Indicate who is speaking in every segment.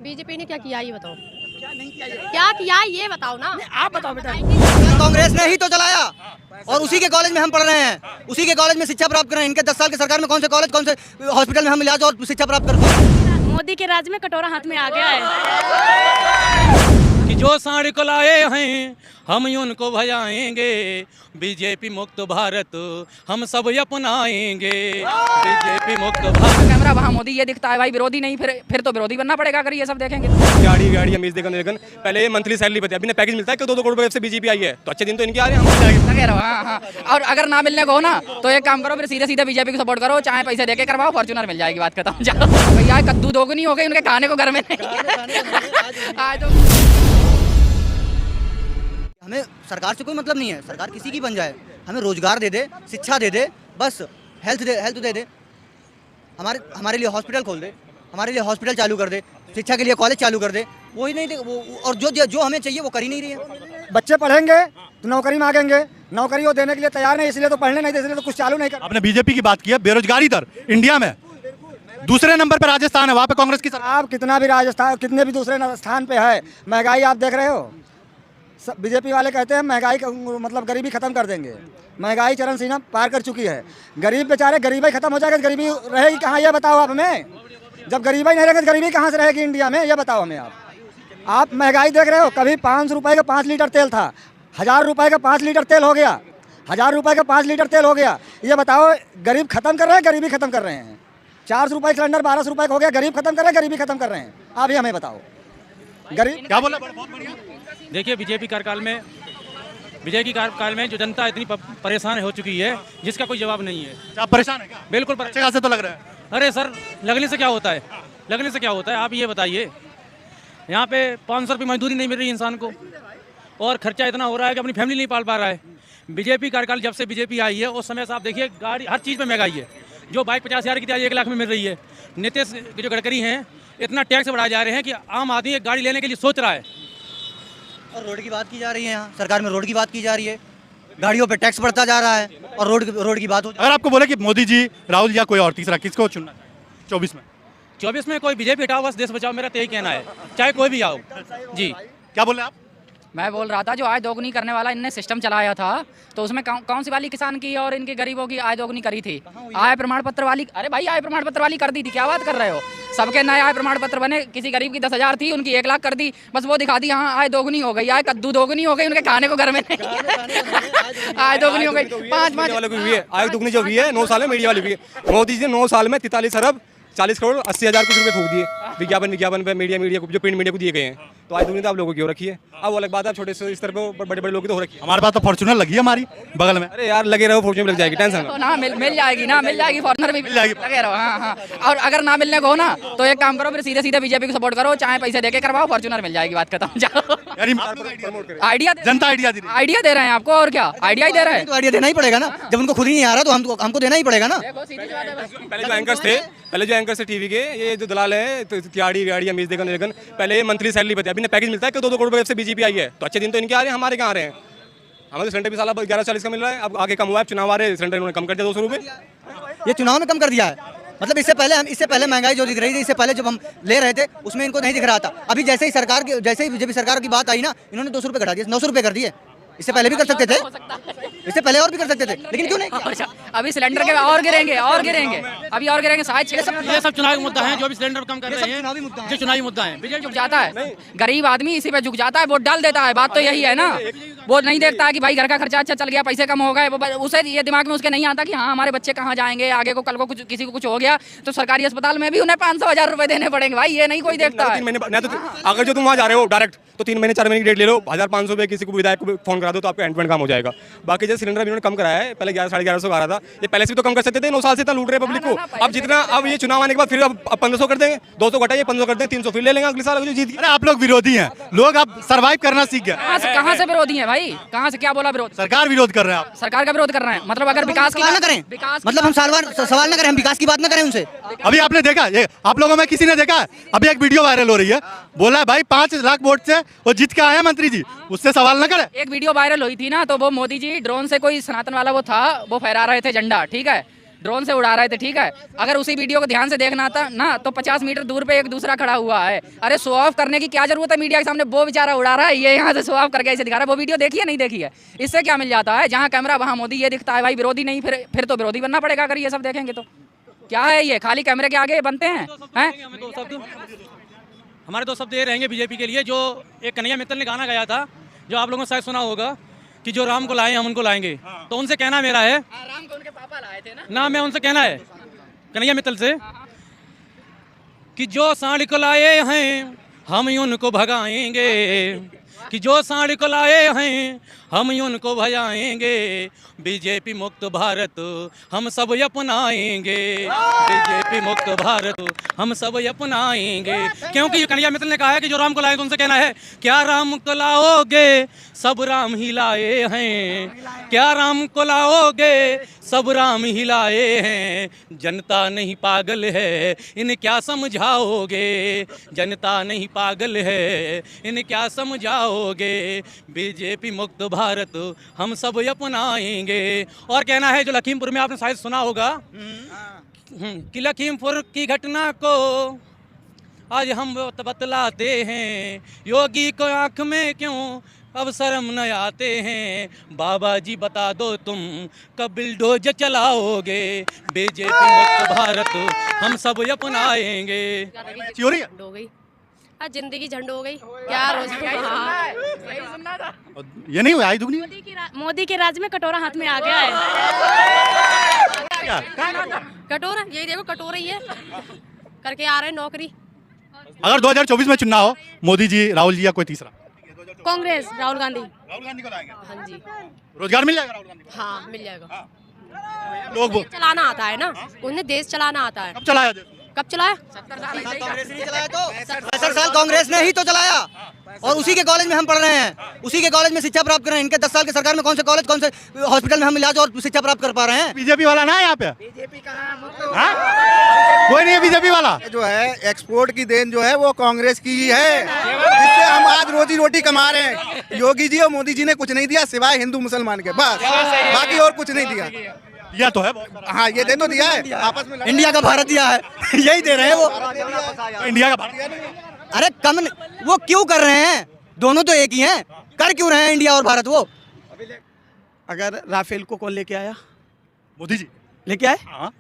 Speaker 1: BJP ने क्या किया ये बताओ, क्या किया ये बताओ ना।
Speaker 2: आप बताओ बेटा।
Speaker 3: कांग्रेस ने ही तो चलाया और उसी के कॉलेज में हम पढ़ रहे हैं, उसी के कॉलेज में शिक्षा प्राप्त कर रहे हैं। इनके 10 साल की सरकार में कौन से कॉलेज, कौन से हॉस्पिटल में हम इलाज और शिक्षा प्राप्त करते हैं।
Speaker 1: मोदी के राज में कटोरा हाथ में आ गया है
Speaker 4: कि जो सांड को लाए हैं हम उनको भजाएंगे, बीजेपी मुक्त भारत हम सब अपनाएंगे, बीजेपी मुक्त भारत।
Speaker 2: कैमरा वहाँ मोदी ये दिखता है भाई, विरोधी नहीं, फिर तो विरोधी बनना पड़ेगा अगर ये सब देखेंगे।
Speaker 5: गाड़ी अमीर देखन पहले ये मंथली सैलरी पता है, अभी पैकेज मिलता है कि 2-2 करोड़ रुपए से बीजेपी आई है, तो अच्छे दिन तो इनके आ रहे हैं।
Speaker 2: लगे रहो, हाँ। और अगर ना मिलने को हो ना तो एक काम करो, फिर सीधे सीधे बीजेपी को सपोर्ट करो, चाहे पैसे देके करवाओ, फॉर्च्यूनर मिल जाएगी, बात खत्म। जाओ भैया, कद्दू दोगुनी हो गई उनके खाने को घर में नहीं। आज तो
Speaker 3: हमें सरकार से कोई मतलब नहीं है, सरकार किसी की बन जाए, हमें रोजगार दे दे, शिक्षा दे दे, बस हेल्थ दे दे, हमारे लिए हॉस्पिटल खोल दे, हमारे लिए हॉस्पिटल चालू कर दे, शिक्षा के लिए कॉलेज चालू कर दे, वही नहीं दे वो। और जो हमें चाहिए वो कर ही नहीं रही है।
Speaker 6: बच्चे पढ़ेंगे तो नौकरी मांगेंगे, नौकरी वो देने के लिए तैयार नहीं, इसलिए तो पढ़ने नहीं दे, इसलिए तो कुछ चालू नहीं कर।
Speaker 7: आपने बीजेपी की बात की है, बेरोजगारी दर इंडिया में दूसरे नंबर पर राजस्थान है, वहाँ पे कांग्रेस की सरकार।
Speaker 6: आप कितना भी राजस्थान, कितने भी दूसरे स्थान पे है, महंगाई आप देख रहे हो। बीजेपी वाले कहते हैं महंगाई मतलब गरीबी खत्म कर देंगे, महंगाई चरम सीमा पार कर चुकी है। गरीब बेचारे, गरीबी खत्म हो जाएगा, गरीबी रहेगी कहाँ ये बताओ आप हमें। जब गरीबी नहीं रहेगी तो गरीबी कहाँ से रहेगी इंडिया में, ये बताओ हमें आप महंगाई देख रहे हो। कभी 500 रुपये का 5 लीटर तेल था, 1000 रुपये का 5 लीटर तेल हो गया, 1000 रुपये का 5 लीटर तेल हो गया। ये बताओ गरीब खत्म कर रहे हैं, गरीबी खत्म कर रहे हैं। 400 रुपये सिलेंडर 1200 रुपये का हो गया, गरीब खत्म कर रहे हैं, गरीबी खत्म कर रहे हैं। आप ही हमें बताओ गरीब
Speaker 7: क्या बोला। बहुत बढ़िया।
Speaker 4: देखिए बीजेपी कार्यकाल में जो जनता इतनी परेशान हो चुकी है जिसका कोई जवाब नहीं है।
Speaker 7: आप परेशान है क्या?
Speaker 4: बिल्कुल
Speaker 7: अच्छे खासे तो लग रहा है।
Speaker 4: अरे सर, लगने से क्या होता है, लगने से क्या होता है आप ये बताइए। यहाँ पे 500 रुपये मजदूरी नहीं मिल रही इंसान को, और खर्चा इतना हो रहा है कि अपनी फैमिली नहीं पाल पा रहा है। बीजेपी कार्यकाल जब से बीजेपी आई है उस समय से आप देखिए गाड़ी हर चीज़ में महंगाई है। जो बाइक 50,000 की थी आज 1 लाख में मिल रही है। नीतीश जो गडकरी हैं इतना टैक्स बढ़ाए जा रहे हैं कि आम आदमी एक गाड़ी लेने के लिए सोच रहा है।
Speaker 3: और रोड की बात की जा रही है, यहाँ सरकार में रोड की बात की जा रही है, गाड़ियों पे टैक्स बढ़ता जा रहा है और रोड की बात हो।
Speaker 7: अगर आपको बोले कि मोदी जी, राहुल या कोई और तीसरा, किसको चुनना है 24 में?
Speaker 4: कोई बीजेपी हटाओ, बस देश बचाओ, मेरा तो यही कहना है, चाहे कोई भी आओ। जी
Speaker 7: क्या बोले आप?
Speaker 2: मैं बोल रहा था जो आय दोगुनी करने वाला इनने सिस्टम चलाया था, तो उसमें कौन सी वाली किसान की और इनके गरीबों की आय दोगुनी करी थी? आय प्रमाण पत्र वाली। अरे भाई, आय प्रमाण पत्र वाली कर दी थी, क्या बात कर रहे हो। सबके नए आय प्रमाण पत्र बने, किसी गरीब की 10,000 थी, उनकी 1 लाख कर दी, बस वो दिखा दी हाँ आय दोगुनी हो गई, आय कद्दू दोगुनी हो गई, उनके खाने को घर में नहीं। आय दोगुनी हो गई। 5
Speaker 5: वाले को हुई है आय दोगुनी जो हुई है 9 साल में, मीडिया वाली हुई है। मोदी जी ने 9 साल में 43 अरब 40 करोड़ 80,000 कुछ रुपए फूक दिए विज्ञापन पे, मीडिया को, जो प्रिंट मीडिया को दिए गए हैं। तो आज दुनिया तो आप लोगों की हो रखी है। अब वो अलग बात है, आप छोटे से स्तर पे बड़े लोगों की तो हो रखी है।
Speaker 7: हमारे पास तो फॉर्च्यूनर लगी है हमारी बगल में।
Speaker 5: अरे यार लगे रहो, फॉर्च्यूनर लग जाएगी, टेंशन
Speaker 2: तो ना मिल जाएगी ना, मिल जाएगी, फॉर्च्यूनर भी
Speaker 7: मिल जाएगी।
Speaker 2: लगे रहो, हाँ। और अगर ना मिलने को हो ना तो एक काम करो, फिर सीधे सीधे बीजेपी को सपोर्ट करो, चाहे पैसे देके करवाओ, फॉर्च्यूनर मिल जाएगी, बात खत्म। जाओ आइडिया,
Speaker 7: जनता आइडिया
Speaker 2: दे रहे हैं आपको, और क्या आइडिया ही दे रहे हैं।
Speaker 3: तो आइडिया देना ही पड़ेगा ना, जब उनको खुद ही नहीं आ रहा तो हमको देना ही पड़ेगा ना।
Speaker 5: पहले जो एंकर्स थे टीवी के, ये जो दलाल है तिहाड़ी अमीर देखन पहले ये मंथली सैलरी पता है, अभी पैकेज मिलता है कि 2-2 करोड़ रुपए से बीजेपी आई है, तो अच्छे दिन तो इनके आ रहे हैं, हमारे कहाँ आ रहे हैं। हमारे सिलेंडर भी साला 1140 का मिल रहा है, अब आगे कम हुआ है, चुनाव आ रहे हैं, सिलेंडर इन्होंने कम कर दिया 200 रुपये।
Speaker 3: ये चुनाव में कम कर दिया है, मतलब इससे पहले महंगाई जो दिख रही थी, इससे पहले जब हम ले रहे थे उसमें इनको नहीं दिख रहा था। अभी जैसे ही बीजेपी सरकार की बात आई ना, इन्होंने 200 रुपये घटा दिए, 900 रुपये कर दिए। इससे पहले भी कर सकते थे, इससे पहले और भी कर सकते थे, लेकिन क्यों नहीं?
Speaker 2: अभी सिलेंडर के और गिरेंगे, अभी और गिरेंगे शायद।
Speaker 4: ये सब चुनावी मुद्दा है, जो भी सिलेंडर कम कर रहे हैं जो चुनावी मुद्दा है।
Speaker 2: झुक जाता है गरीब आदमी, इसी पे झुक जाता है, वोट डाल देता है, बात तो यही है ना। वो नहीं देखता है कि भाई घर का खर्चा अच्छा चल गया, पैसे कम हो गए, उसे ये दिमाग में उसके नहीं आता कि हाँ हमारे बच्चे कहाँ जाएंगे, आगे को कल को किसी को कुछ हो गया तो सरकारी अस्पताल में भी उन्हें 500-1000 रुपए देने पड़ेंगे, भाई ये नहीं कोई देखता है।
Speaker 5: अगर जो तुम वहाँ जा रहे हो डायरेक्ट तो 3 महीने 4 महीने की डेट ले लो, 1500 रुपये किसी को विधायक को फोन करा दो तो आपका एंड काम हो जाएगा। बाकी जैसे सिलेंडर इन्होंने कम कराया है, पहले 1100-1150 का आ रहा था, ये पहले से भी तो कम कर सकते थे, 9 साल से इतना लूट रहे पब्लिक को। अब जितना अब ये चुनाव आने के बाद फिर अब 1500 कर देंगे, 200 घटाइए 1500 कर देंगे, 300 फिर ले लेंगे अगले साल जो जीत।
Speaker 7: अरे आप लोग विरोधी हैं, लोग अब सर्वाइव करना सीख गए।
Speaker 2: कहाँ से विरोधी है भाई, कहाँ से, क्या बोला विरोध?
Speaker 7: सरकार विरोध कर रहे हैं आप।
Speaker 2: सरकार का विरोध कर रहे हैं, मतलब अगर विकास की
Speaker 3: ना करें, मतलब हम सवाल ना करें, हम विकास की बात ना करें उनसे।
Speaker 7: अभी आपने देखा, ये आप लोगों में किसी ने देखा है? अभी एक वीडियो वायरल हो रही है, बोला है भाई 5 लाख वोट से वो जीत के आए हैं मंत्री जी, उससे सवाल ना करें।
Speaker 2: एक वीडियो वायरल हुई थी ना, तो वो मोदी जी ड्रोन से कोई सनातन वाला वो था, वो फहरा रहे थे झंडा, ठीक है, ड्रोन से उड़ा रहे थे, ठीक है। अगर उसी वीडियो को ध्यान से देखना था ना तो 50 मीटर दूर पे एक दूसरा खड़ा हुआ है। अरे शो ऑफ करने की क्या जरूरत है मीडिया के सामने? वो बेचारा उड़ा रहा है, ये यहाँ से शो ऑफ करके ऐसे दिखा रहा है। वो वीडियो देखी है नहीं देखी है? इससे क्या मिल जाता है? जहाँ कैमरा वहाँ मोदी, ये दिखता है भाई विरोधी नहीं, फिर तो विरोधी बनना पड़ेगा अगर ये सब देखेंगे तो। क्या है ये, खाली कैमरे के आगे बनते हैं?
Speaker 4: हमारे दो शब्द ये रहेंगे बीजेपी के लिए, जो एक कन्हैया मित्तल ने गाना गाया था, जो आप लोगों ने शायद सुना होगा कि जो राम को लाए हम उनको लाएंगे। तो उनसे कहना मेरा है,
Speaker 2: राम को उनके पापा लाए थे
Speaker 4: ना मैं उनसे कहना है कन्हैया मित्तल से कि जो सांड को लाए हैं हम उनको भगाएंगे, कि जो सांड को लाए हैं हम उनको भगाएंगे, बीजेपी मुक्त भारत हम सब अपनाएंगे, बीजेपी मुक्त भारत हम सब अपनाएंगे। क्योंकि कन्हैया मित्तल ने कहा है कि जो राम को लाए तो उनसे कहना है, क्या राम को लाओगे सब राम ही लाए हैं, क्या राम को लाओगे सब राम ही लाए हैं, जनता नहीं पागल है इन्हें क्या समझाओगे, जनता नहीं पागल है इन्हें क्या समझाओगे, बीजेपी मुक्त भारत हम सब अपनाएंगे। और कहना है जो लखीमपुर में आपने शायद सुना होगा कि लखीमपुर की घटना को आज हम बतलाते हैं, योगी को आंख में क्यों अब शर्म न आते हैं, बाबा जी बता दो तुम कब बिल्डोज चलाओगे, बीजेपी मुक्त भारत हम सब अपनाएंगे।
Speaker 7: चोरी है?
Speaker 1: हो गई जिंदगी झंड हो गई क्या रोज।
Speaker 7: ये नहीं हुआ, आई दुगनी
Speaker 1: मोदी के राज में कटोरा हाथ में आ गया है।
Speaker 7: क्या?
Speaker 1: कटोरा यही देखो, कटोरा ही है करके आ रहे हैं नौकरी।
Speaker 7: अगर 2024 में चुनाव हो, मोदी जी, राहुल जी या कोई तीसरा?
Speaker 1: कांग्रेस, राहुल गांधी।
Speaker 7: राहुल गांधी को लाएंगे?
Speaker 1: हाँ जी।
Speaker 7: रोजगार मिल जाएगा राहुल गांधी को?
Speaker 1: हाँ मिल जाएगा।
Speaker 7: लोग
Speaker 1: चलाना आता है ना, उन्हें देश चलाना आता है।
Speaker 7: कब चलाया देश?
Speaker 1: कब चलाया?
Speaker 3: 65 साल कांग्रेस ने ही तो चलाया, और उसी के कॉलेज में हम पढ़ रहे हैं, उसी के कॉलेज में शिक्षा प्राप्त कर रहे हैं। इनके 10 साल की सरकार में कौन से कॉलेज, कौन से हॉस्पिटल में हम इलाज और शिक्षा प्राप्त कर पा रहे हैं?
Speaker 7: बीजेपी वाला ना है यहाँ पे? बीजेपी कोई नहीं है बीजेपी वाला।
Speaker 8: जो है एक्सपोर्ट की देन जो है वो कांग्रेस की ही है, जिससे हम आज रोजी रोटी कमा रहे हैं। योगी जी और मोदी जी ने कुछ नहीं दिया सिवाय हिंदू मुसलमान के, बस, बाकी और कुछ नहीं दिया।
Speaker 7: दिया तो है,
Speaker 8: हाँ ये दे तो दिया है, आपस में
Speaker 3: इंडिया का भारत दिया है यही दे रहे हैं वो।
Speaker 7: इंडिया का भारत?
Speaker 3: अरे कम वो क्यों कर रहे हैं? दोनों तो एक ही हैं, कर क्यों रहे हैं इंडिया और भारत? वो
Speaker 9: अगर राफेल को कौन लेके आया?
Speaker 7: मोदी जी
Speaker 9: लेके आए।
Speaker 7: हाँ।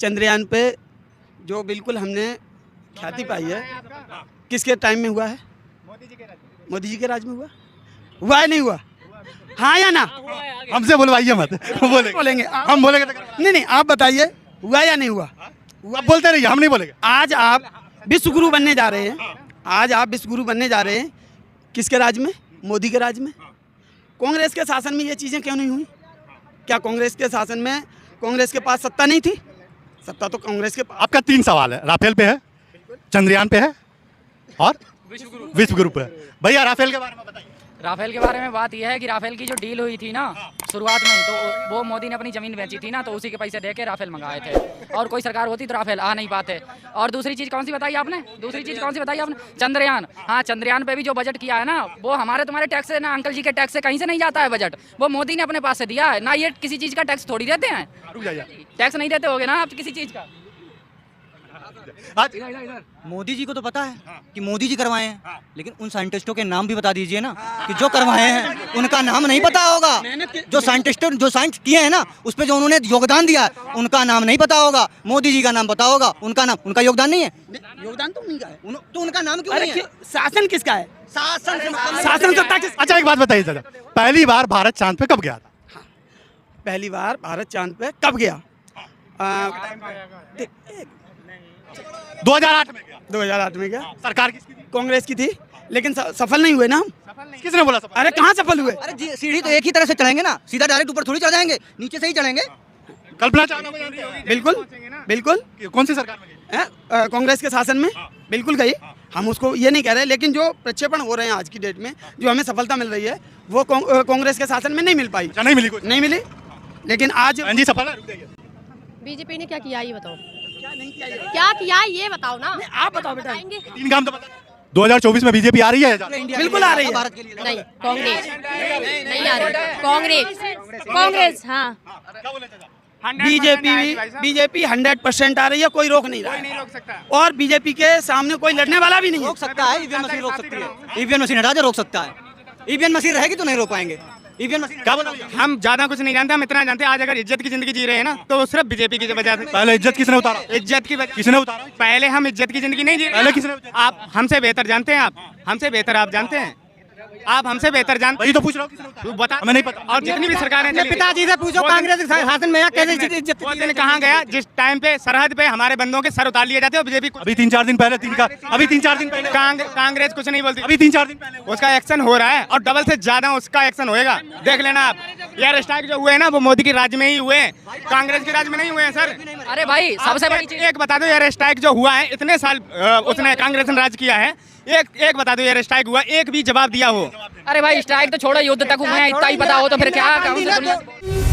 Speaker 9: चंद्रयान पे जो बिल्कुल हमने ख्याति पाई है, किसके टाइम में हुआ है? मोदी जी के राज में हुआ है नहीं हुआ? हाँ या ना?
Speaker 7: हमसे बुलवाइए मत,
Speaker 9: बोलेंगे
Speaker 7: हम बोलेंगे
Speaker 9: नहीं, आप बताइए हुआ या नहीं हुआ?
Speaker 7: आप बोलते रहिए, हम नहीं बोलेंगे।
Speaker 9: आज आप विश्व गुरु बनने जा रहे हैं, आज आप विश्व गुरु बनने जा रहे हैं, किसके राज में? मोदी के राज में। कांग्रेस के शासन में ये चीज़ें क्यों नहीं हुई? क्या कांग्रेस के शासन में कांग्रेस के पास सत्ता नहीं थी? सत्ता तो कांग्रेस के पास।
Speaker 7: आपका 3 सवाल है, राफेल पे है, चंद्रयान पे है और विश्व गुरु पे है। भैया राफेल के बारे में बताइए।
Speaker 2: राफेल के बारे में बात यह है कि राफेल की जो डील हुई थी ना शुरुआत में, तो वो मोदी ने अपनी ज़मीन बेची थी ना, तो उसी के पैसे दे के राफेल मंगाए थे। और कोई सरकार होती तो राफेल आ नहीं पाते। और दूसरी चीज़ कौन सी बताई आपने? चंद्रयान। हाँ, चंद्रयान पे भी जो बजट किया है ना, वो हमारे तुम्हारे टैक्स से ना, अंकल जी के टैक्स से कहीं से नहीं जाता है बजट, वो मोदी ने अपने पास से दिया है ना। ये किसी चीज़ का टैक्स थोड़ी देते हैं, टैक्स नहीं देते होगे ना आप किसी चीज़ का।
Speaker 3: मोदी जी को तो पता है कि मोदी जी करवाए हैं, लेकिन उन साइंटिस्टों के नाम भी बता दीजिए ना कि जो करवाए हैं, उनका नाम नहीं पता होगा। जो साइंस किए हैं ना, उस पर जो उन्होंने योगदान दिया है, उनका नाम नहीं पता होगा। मोदी जी का नाम पता होगा, उनका नाम, उनका योगदान नहीं है।
Speaker 9: योगदान तो उन्हीं का है,
Speaker 3: तो उनका नाम क्यों नहीं है?
Speaker 9: शासन किसका है?
Speaker 3: शासन
Speaker 9: सत्ता किस?
Speaker 7: अच्छा एक बात बताइए दादा, पहली बार भारत चांद पे कब गया था?
Speaker 9: पहली बार भारत चांद पे कब गया?
Speaker 7: 2008 में गया।
Speaker 9: 2008 में गया।
Speaker 7: सरकार किसकी थी?
Speaker 9: कांग्रेस की थी, लेकिन सफल नहीं हुए ना हम।
Speaker 7: किसने बोला सफल?
Speaker 9: अरे कहाँ सफल हुए?
Speaker 3: अरे सीढ़ी तो एक ही तरह से चढ़ेंगे ना, सीधा डायरेक्ट ऊपर थोड़ी चढ़ जाएंगे, नीचे से ही चढ़ेंगे।
Speaker 7: कल्पना चावला को जानते हो?
Speaker 9: बिल्कुल।
Speaker 7: कौन सी सरकार में गई?
Speaker 9: कांग्रेस के शासन में बिल्कुल गई। हम उसको ये नहीं कह रहे, लेकिन जो प्रक्षेपण हो रहे हैं आज की डेट में, जो हमें सफलता मिल रही है, वो कांग्रेस के शासन में नहीं मिल पाई।
Speaker 7: नहीं मिली?
Speaker 9: नहीं मिली, लेकिन आज
Speaker 7: जी सफल है।
Speaker 1: बीजेपी ने क्या किया ये बताओ? क्या किया ये बताओ ना।
Speaker 9: आप बताओ बेटा।
Speaker 7: 3 काम तो बता। 2024 में बीजेपी आ रही है?
Speaker 9: बिल्कुल आ रही है।
Speaker 1: नहीं, कांग्रेस नहीं आ रही। कांग्रेस हाँ।
Speaker 9: बीजेपी 100% आ रही है, कोई रोक नहीं रहा है। और बीजेपी के सामने कोई लड़ने वाला भी नहीं है।
Speaker 3: रोक सकता है, ईवीएम मशीन रोक सकती है। ईवीएम मशीन हटा दे, रोक सकता है। ईवीएम मशीन रहेगी तो नहीं रोक पाएंगे। ईवीएम मशीन क्या बोला?
Speaker 10: हम ज्यादा कुछ नहीं जानते, हम इतना जानते हैं आज अगर इज्जत की जिंदगी जी रहे हैं ना तो सिर्फ बीजेपी की वजह से।
Speaker 7: पहले इज्जत किसने उतारा?
Speaker 10: इज्जत की वजह
Speaker 7: किसने उतारा?
Speaker 10: पहले हम इज्जत की जिंदगी नहीं जी रहे।
Speaker 7: पहले किसने?
Speaker 10: आप हमसे बेहतर जानते हैं, आप हमसे बेहतर आप जानते हैं, आप हमसे बेहतर जानते
Speaker 7: वही तो पूछ रहा हूँ, किसने उतारा?
Speaker 10: बता,
Speaker 7: हमें नहीं पता।
Speaker 10: और जितनी भी सरकारें चली,
Speaker 3: पिताजी से पूछो कांग्रेस के शासन में यहाँ कैसे इज्जत
Speaker 10: वो दिन कहाँ गया जिस टाइम पे सरहद पे हमारे बंदों के सर उतार लिए जाते हैं। बीजेपी
Speaker 7: अभी 3-4 दिन पहले अभी 3-4 दिन पहले
Speaker 10: कांग्रेस कुछ नहीं बोलती।
Speaker 7: अभी 3-4 दिन पहले
Speaker 10: उसका एक्शन हो रहा है और डबल से ज्यादा उसका एक्शन होएगा, देख लेना आप। एयर स्ट्राइक जो हुए हैं ना वो मोदी के राज्य में ही हुए हैं, कांग्रेस के राज्य में नहीं हुए हैं सर।
Speaker 2: अरे भाई सबसे बड़ी चीज
Speaker 10: एक बता दो, एयर स्ट्राइक जो हुआ है इतने साल उसने कांग्रेस ने राज किया है, एक बता दो एयर स्ट्राइक हुआ, एक भी जवाब दिया हो?
Speaker 2: अरे भाई स्ट्राइक तो छोड़ो, युद्ध तक हुए हैं, इतना ही पता हो तो फिर क्या